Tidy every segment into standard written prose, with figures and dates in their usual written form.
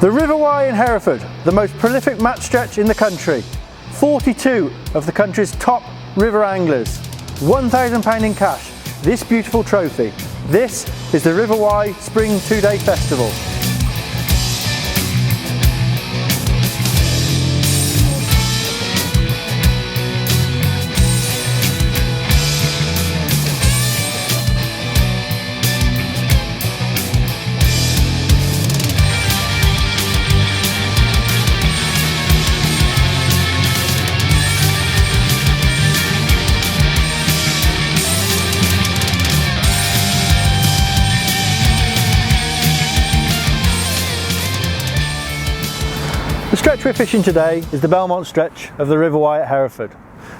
The River Wye in Hereford, the most prolific match stretch in the country. 42 of the country's top river anglers. £1,000 in cash. This beautiful trophy. This is the River Wye Spring 2-day festival. The stretch we're fishing today is the Belmont stretch of the River Wye at Hereford.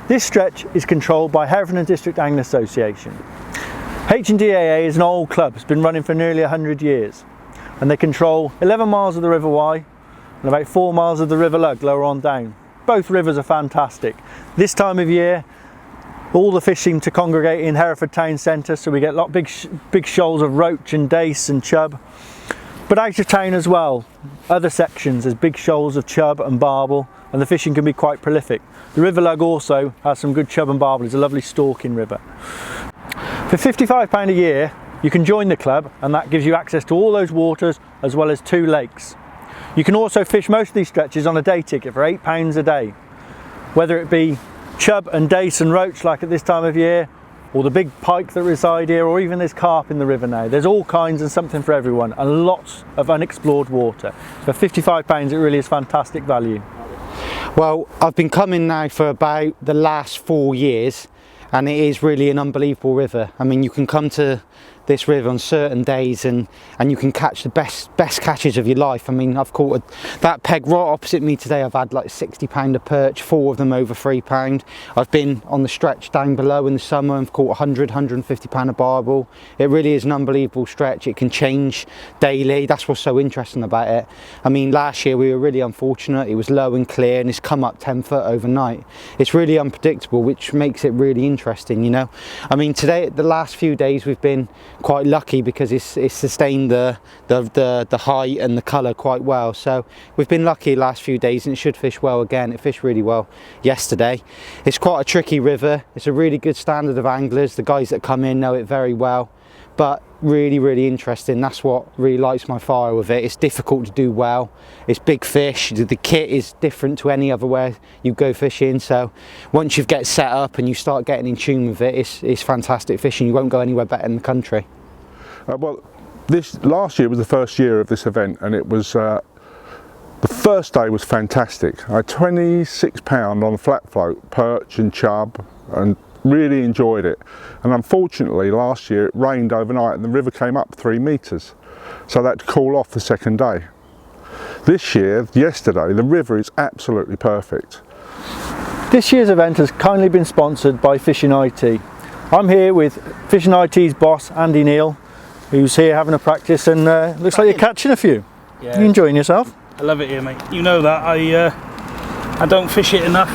This stretch is controlled by Hereford and District Angling Association. H&DAA is an old club, it's been running for nearly 100 years, and they control 11 miles of the River Wye and about 4 miles of the River Lug lower on down. Both rivers are fantastic. This time of year all the fish seem to congregate in Hereford town centre, so we get big shoals of roach and dace and chub. But out of town as well, other sections, there's big shoals of chub and barbel, and the fishing can be quite prolific. The River Lug also has some good chub and barbel. It's a lovely stalking river. For £55 a year, you can join the club, and that gives you access to all those waters as well as 2 lakes. You can also fish most of these stretches on a day ticket for £8 a day, whether it be chub and dace and roach like at this time of year, or the big pike that reside here, or even there's carp in the river now. There's all kinds and something for everyone, and lots of unexplored water. For £55 it really is fantastic value. Well, I've been coming now for about the last 4 years, and it is really an unbelievable river. I mean, you can come to this river on certain days and you can catch the best catches of your life. I mean, I've caught that peg right opposite me today. I've had like £60 a perch, 4 of them over £3. I've been on the stretch down below in the summer and caught £100–150 a barbel. It really is an unbelievable stretch. It can change daily. That's what's so interesting about it. I mean, last year we were really unfortunate. It was low and clear, and it's come up 10 foot overnight. It's really unpredictable, which makes it really interesting, you know. I mean, today, the last few days, we've been quite lucky because it's sustained the height and the colour quite well. So we've been lucky the last few days, and it should fish well again. It fished really well yesterday. It's quite a tricky river. It's a really good standard of anglers. The guys that come in know it very well, but really interesting. That's what really lights my fire with it. It's difficult to do well. It's big fish. The kit is different to any other where you go fishing, so once you get set up and you start getting in tune with it, it's fantastic fishing. You won't go anywhere better in the country. Well, last year was the first year of this event, and it was the first day was fantastic. I had £26 on flat float, perch and chub, and really enjoyed it. And unfortunately last year it rained overnight and the river came up 3 metres, so that had to cool off the second day. This year, yesterday, the river is absolutely perfect. This year's event has kindly been sponsored by Fishing IT. I'm here with Fishing IT's boss Andy Neal, who's here having a practice, and looks like you're catching a few. Yeah. You enjoying yourself? I love it here, mate. You know that. I don't fish it enough,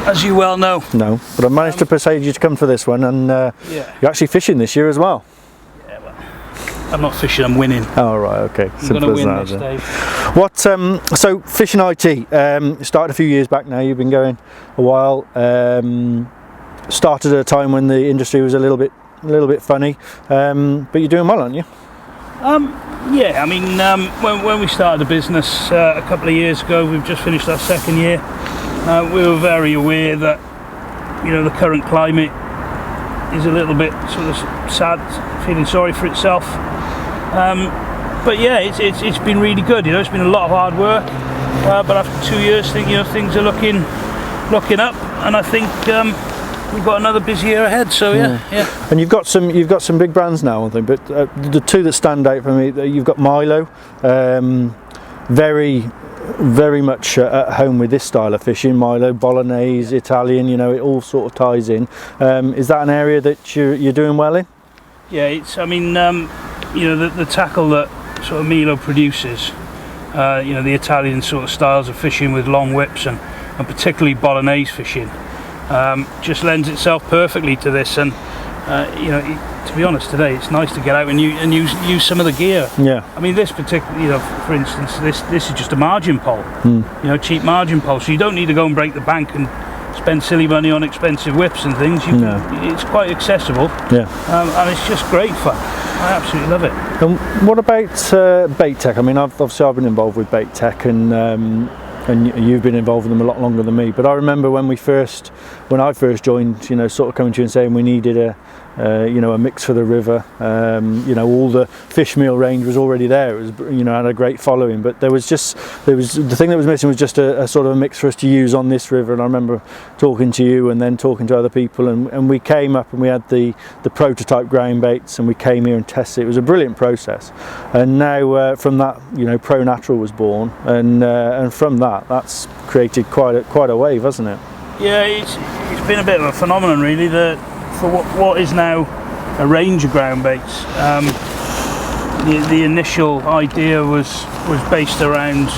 as you well know. No, but I managed to persuade you to come for this one, and yeah. You're actually fishing this year as well. Yeah, well, I'm not fishing, I'm winning. Oh right, okay. I'm going to win this day. What? So Fishing IT started a few years back now. You've been going a while. Started at a time when the industry was a little bit funny, but you're doing well, aren't you? Yeah, I mean, when we started the business a couple of years ago, we've just finished our 2nd year. We were very aware that, you know, the current climate is a little bit sort of sad, feeling sorry for itself. But yeah, it's been really good. You know, it's been a lot of hard work. But after 2 years, things are looking up, and I think we've got another busy year ahead. So yeah. And you've got some big brands now, I think. But the 2 that stand out for me, you've got Milo, very much at home with this style of fishing. Milo, Bolognese, Italian. You know, it all sort of ties in. Is that an area that you're doing well in? Yeah, it's. I mean, you know, the tackle that sort of Milo produces. You know, the Italian sort of styles of fishing with long whips and particularly Bolognese fishing just lends itself perfectly to this. And you know, to be honest, today it's nice to get out and use some of the gear. Yeah. I mean, this particular, for instance, this is just a margin pole. Cheap margin pole. So you don't need to go and break the bank and spend silly money on expensive whips and things. It's quite accessible. Yeah. And it's just great fun. I absolutely love it. And what about bait tech? I mean, I've been involved with bait tech, and you've been involved with them a lot longer than me. But I remember when I first joined, sort of coming to you and saying we needed a mix for the river. All the fish meal range was already there. It was, had a great following, but the thing that was missing was just a sort of a mix for us to use on this river. And I remember talking to you and then talking to other people, and we came up and we had the prototype ground baits, and we came here and tested it. It was a brilliant process. And now from that, Pro Natural was born, and from that's created quite a wave, hasn't it? Yeah, it's been a bit of a phenomenon, really. For what is now a range of ground baits. The initial idea was based around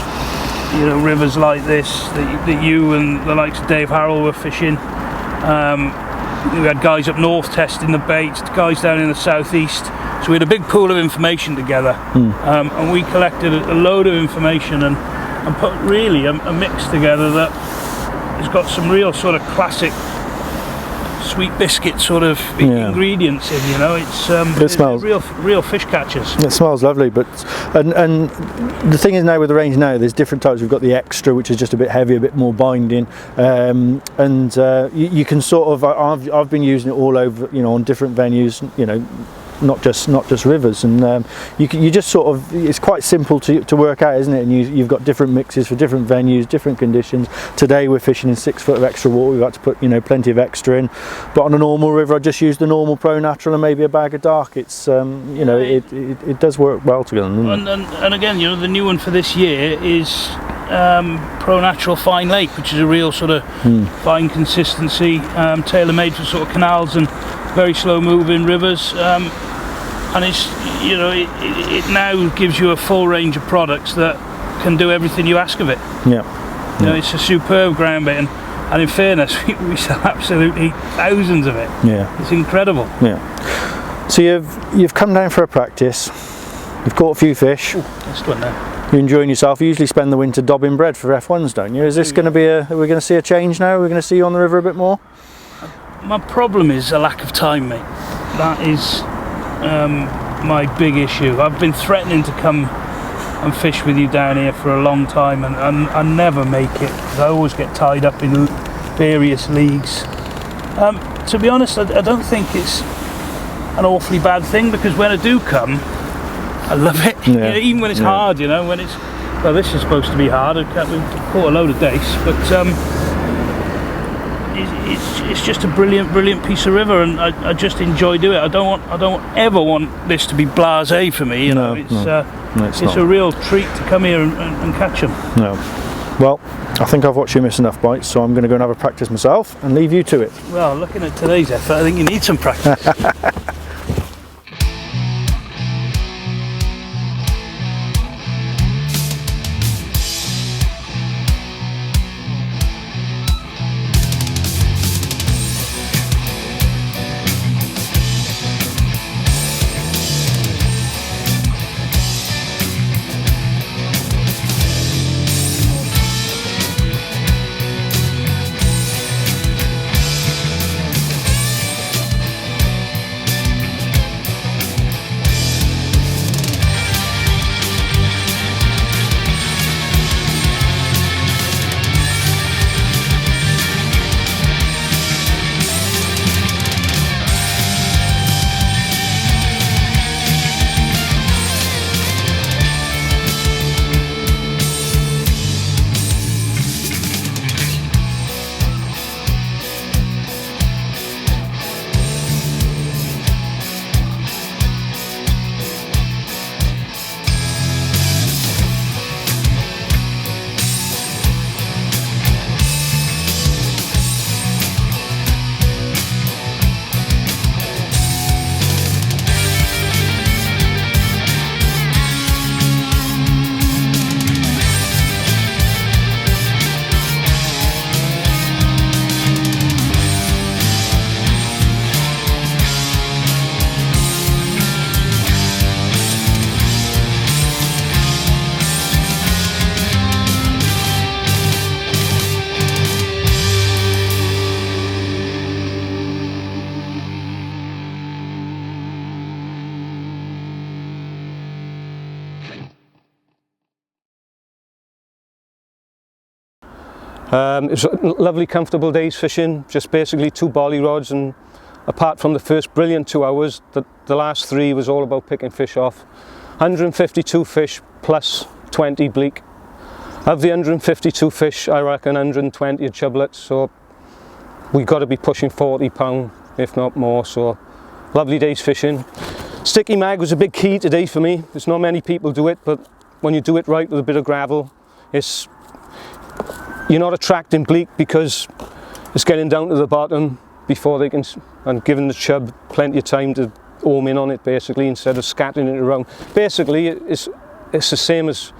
rivers like this that you and the likes of Dave Harrell were fishing. We had guys up north testing the baits, guys down in the southeast. So we had a big pool of information together, and we collected a load of information and put really a mix together that has got some real sort of classic sweet biscuit sort of ingredients in. It smells real fish catchers. It smells lovely, but and the thing is now with the range now, there's different types. We've got the extra, which is just a bit heavy, a bit more binding, and you can sort of. I've been using it all over, on different venues, not just rivers, and you just sort of, it's quite simple to work out, isn't it? And you've got different mixes for different venues, different conditions. Today we're fishing in 6 foot of extra water. We've got to put plenty of extra in, but on a normal river I just use the normal Pro Natural and maybe a bag of dark. It's it does work well together. And again, the new one for this year is Pro Natural Fine Lake, which is a real sort of fine consistency, tailor-made for sort of canals and very slow moving rivers, and it's it now gives you a full range of products that can do everything you ask of it. It's a superb ground bait, and in fairness we sell absolutely thousands of it. It's incredible. So you've come down for a practice, you've caught a few fish. That's one now. You're enjoying yourself. You usually spend the winter dobbing bread for F1s, don't you? Is this going to be are we going to see a change now? Are we going to see you on the river a bit more? My problem is a lack of time, mate. That is my big issue. I've been threatening to come and fish with you down here for a long time, and I never make it because I always get tied up in various leagues. To be honest, I don't think it's an awfully bad thing, because when I do come, I love it. Even when it's hard, when it's, well, this is supposed to be hard. We've caught a load of dace, but it's just a brilliant piece of river, and I just enjoy doing it. I don't ever want this to be blasé for me. It's a real treat to come here and catch them. Well, I think I've watched you miss enough bites, so I'm going to go and have a practice myself and leave you to it. Well, looking at today's effort, I think you need some practice. It was a lovely, comfortable day's fishing, just basically 2 bolly rods, and apart from the first brilliant 2 hours, the last 3 was all about picking fish off. 152 fish plus 20 bleak. Of the 152 fish, I reckon 120 are chublets, so we've got to be pushing 40 pound, if not more, so lovely day's fishing. Sticky mag was a big key today for me. There's not many people do it, but when you do it right with a bit of gravel, you're not attracting bleak because it's getting down to the bottom before they can, and giving the chub plenty of time to home in on it, basically, instead of scattering it around. Basically, it's the same as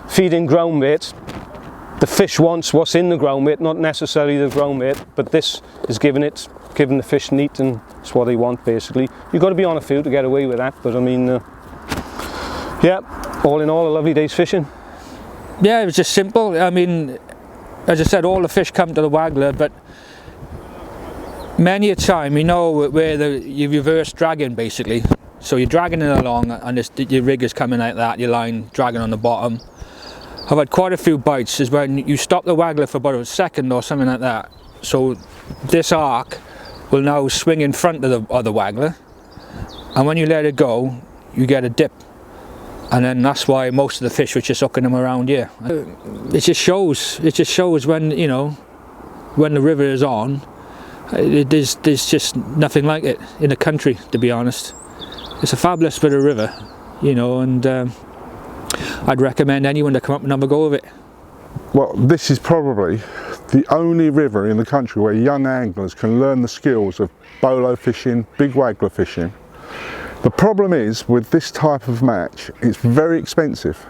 feeding ground bait. The fish wants what's in the ground bait, not necessarily the ground bait, but this is giving the fish meat, and it's what they want, basically. You've got to be on a few to get away with that, but I mean, yeah, all in all, a lovely day's fishing. Yeah, it was just simple. I mean, as I said, all the fish come to the waggler, but many a time, you know, where you reverse dragging, basically. So you're dragging it along, and your rig is coming like that, your line dragging on the bottom. I've had quite a few bites is when you stop the waggler for about a second or something like that. So this arc will now swing in front of the waggler, and when you let it go, you get a dip. And then that's why most of the fish were just hooking them around here. It just shows when, you know, when the river is on, there's just nothing like it in the country, to be honest. It's a fabulous bit of river, you know, and I'd recommend anyone to come up and have a go of it. Well, this is probably the only river in the country where young anglers can learn the skills of bolo fishing, big waggler fishing. The problem is, with this type of match, it's very expensive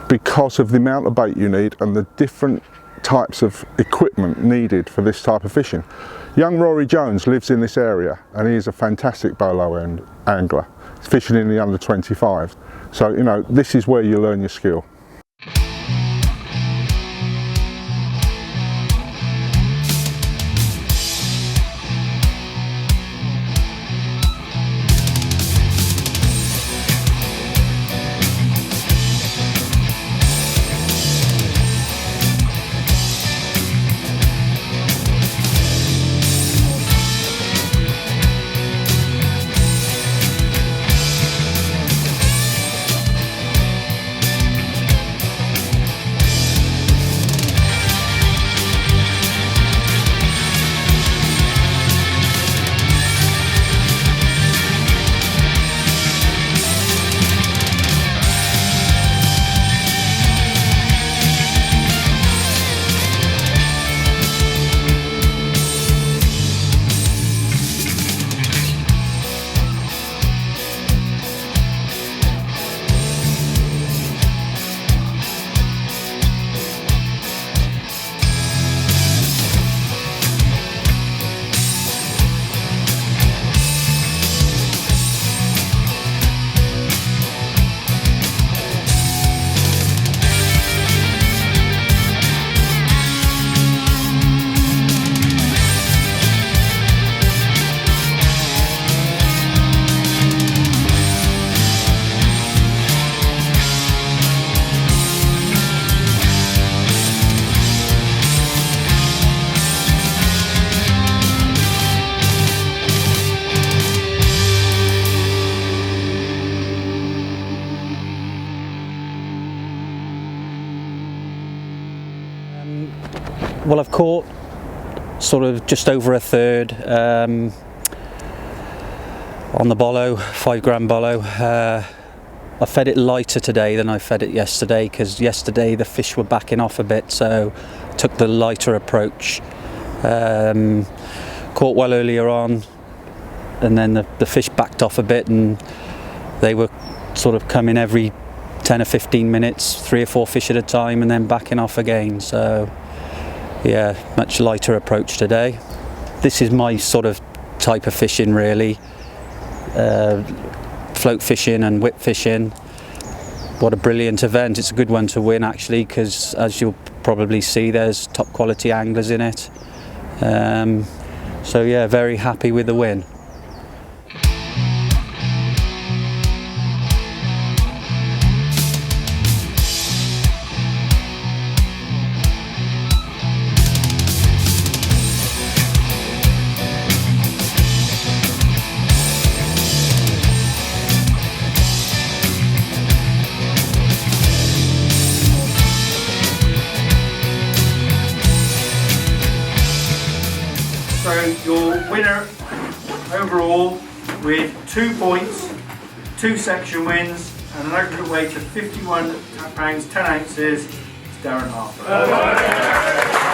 because of the amount of bait you need and the different types of equipment needed for this type of fishing. Young Rory Jones lives in this area and he is a fantastic bolo angler. He's fishing in the under 25. So, you know, this is where you learn your skill. Well, I've caught sort of just over a third on the bolo, 5 gram bolo. I fed it lighter today than I fed it yesterday, because yesterday the fish were backing off a bit, so I took the lighter approach. Caught well earlier on, and then the fish backed off a bit, and they were sort of coming every 10 or 15 minutes, 3 or 4 fish at a time, and then backing off again. So yeah, much lighter approach today. This is my sort of type of fishing, really. Float fishing and whip fishing. What a brilliant event. It's a good one to win, actually, because as you'll probably see, there's top quality anglers in it. So yeah, very happy with the win. your winner overall with 2 points, 2 section wins and an aggregate weight of £51 10 ounces is Deron Harper.